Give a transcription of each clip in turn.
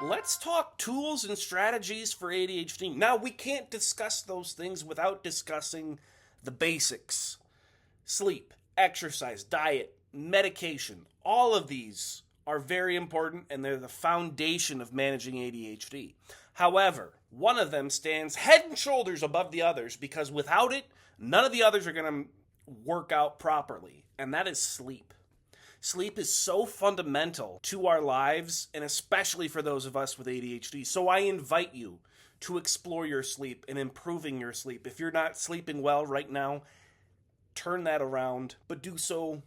Let's talk tools and strategies for ADHD. Now, we can't discuss those things without discussing the basics: sleep, exercise, diet, medication. All of these are very important and they're the foundation of managing ADHD. However, one of them stands head and shoulders above the others because without it, none of the others are going to work out properly, and that is sleep. Sleep is so fundamental to our lives, and especially for those of us with ADHD. So I invite you to explore your sleep and improving your sleep. If you're not sleeping well right now, turn that around, but do so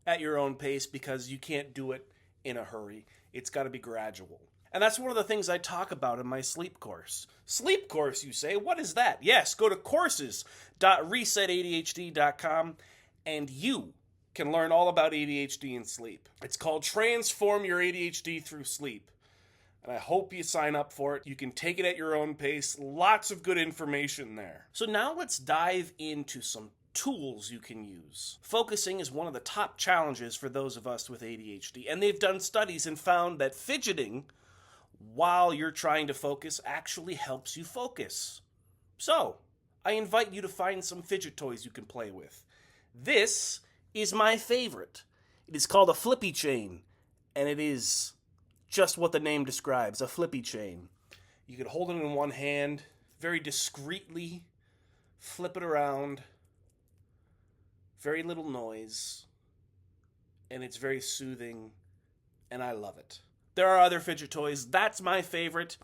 at your own pace because you can't do it in a hurry. It's got to be gradual. And that's one of the things I talk about in my sleep course. Sleep course, you say? What is that? Yes, go to courses.resetadhd.com and you can learn all about ADHD and sleep. It's called Transform Your ADHD Through Sleep. And I hope you sign up for it. You can take it at your own pace. Lots of good information there. So now let's dive into some tools you can use. Focusing is one of the top challenges for those of us with ADHD. And they've done studies and found that fidgeting while you're trying to focus actually helps you focus. So, I invite you to find some fidget toys you can play with. This is my favorite. It is called a flippy chain, and it is just what the name describes, a flippy chain. You can hold it in one hand, very discreetly, flip it around, very little noise, and it's very soothing, and I love it. There are other fidget toys. That's my favorite.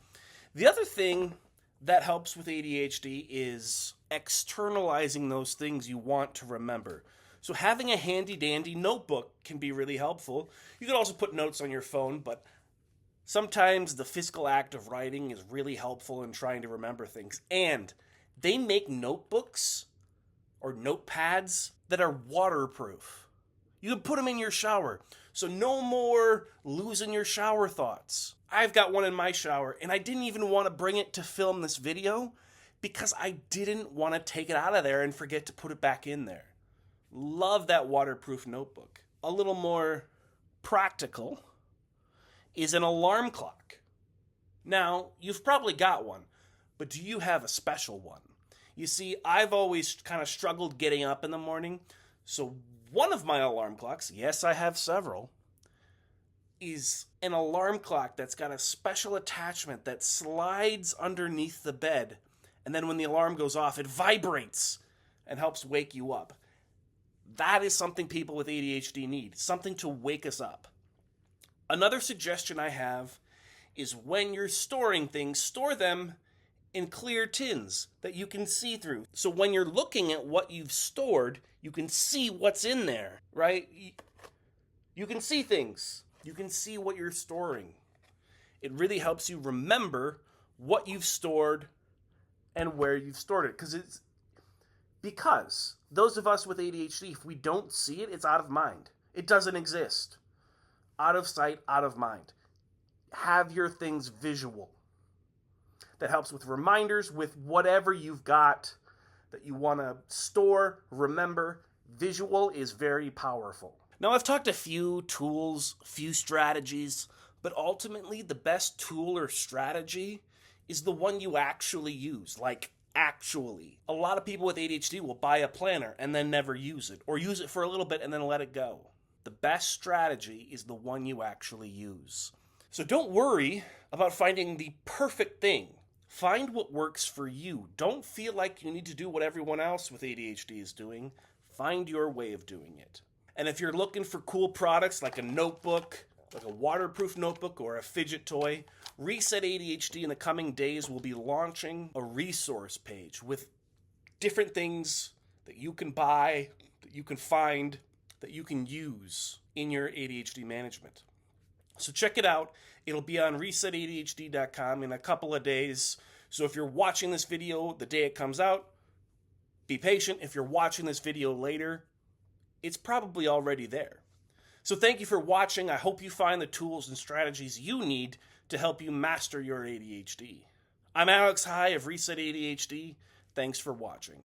The other thing that helps with ADHD is externalizing those things you want to remember. So having a handy-dandy notebook can be really helpful. You can also put notes on your phone, but sometimes the physical act of writing is really helpful in trying to remember things. And they make notebooks or notepads that are waterproof. You can put them in your shower, so no more losing your shower thoughts. I've got one in my shower, and I didn't even want to bring it to film this video because I didn't want to take it out of there and forget to put it back in there. Love that waterproof notebook. A little more practical is an alarm clock. Now, you've probably got one, but do you have a special one? You see, I've always kind of struggled getting up in the morning, so one of my alarm clocks, yes, I have several, is an alarm clock that's got a special attachment that slides underneath the bed, and then when the alarm goes off, it vibrates and helps wake you up. That is something people with ADHD need, something to wake us up. Another suggestion I have is when you're storing things, store them in clear tins that you can see through. So when you're looking at what you've stored, you can see what's in there, right? You can see things. You can see what you're storing. It really helps you remember what you've stored and where you've stored it. Because those of us with ADHD, if we don't see it, it's out of mind. It doesn't exist. Out of sight, out of mind. Have your things visual. That helps with reminders, with whatever you've got that you want to store, remember. Visual is very powerful. Now, I've talked a few tools, few strategies, but ultimately the best tool or strategy is the one you actually use, like actually. A lot of people with ADHD will buy a planner and then never use it, or use it for a little bit and then let it go. The best strategy is the one you actually use. So don't worry about finding the perfect thing. Find what works for you. Don't feel like you need to do what everyone else with ADHD is doing. Find your way of doing it. And if you're looking for cool products like a notebook, like a waterproof notebook or a fidget toy, Reset ADHD in the coming days will be launching a resource page with different things that you can buy, that you can find, that you can use in your ADHD management. So check it out. It'll be on resetadhd.com in a couple of days. So if you're watching this video the day it comes out, be patient. If you're watching this video later, it's probably already there. So thank you for watching. I hope you find the tools and strategies you need to help you master your ADHD. I'm Alex High of Reset ADHD. Thanks for watching.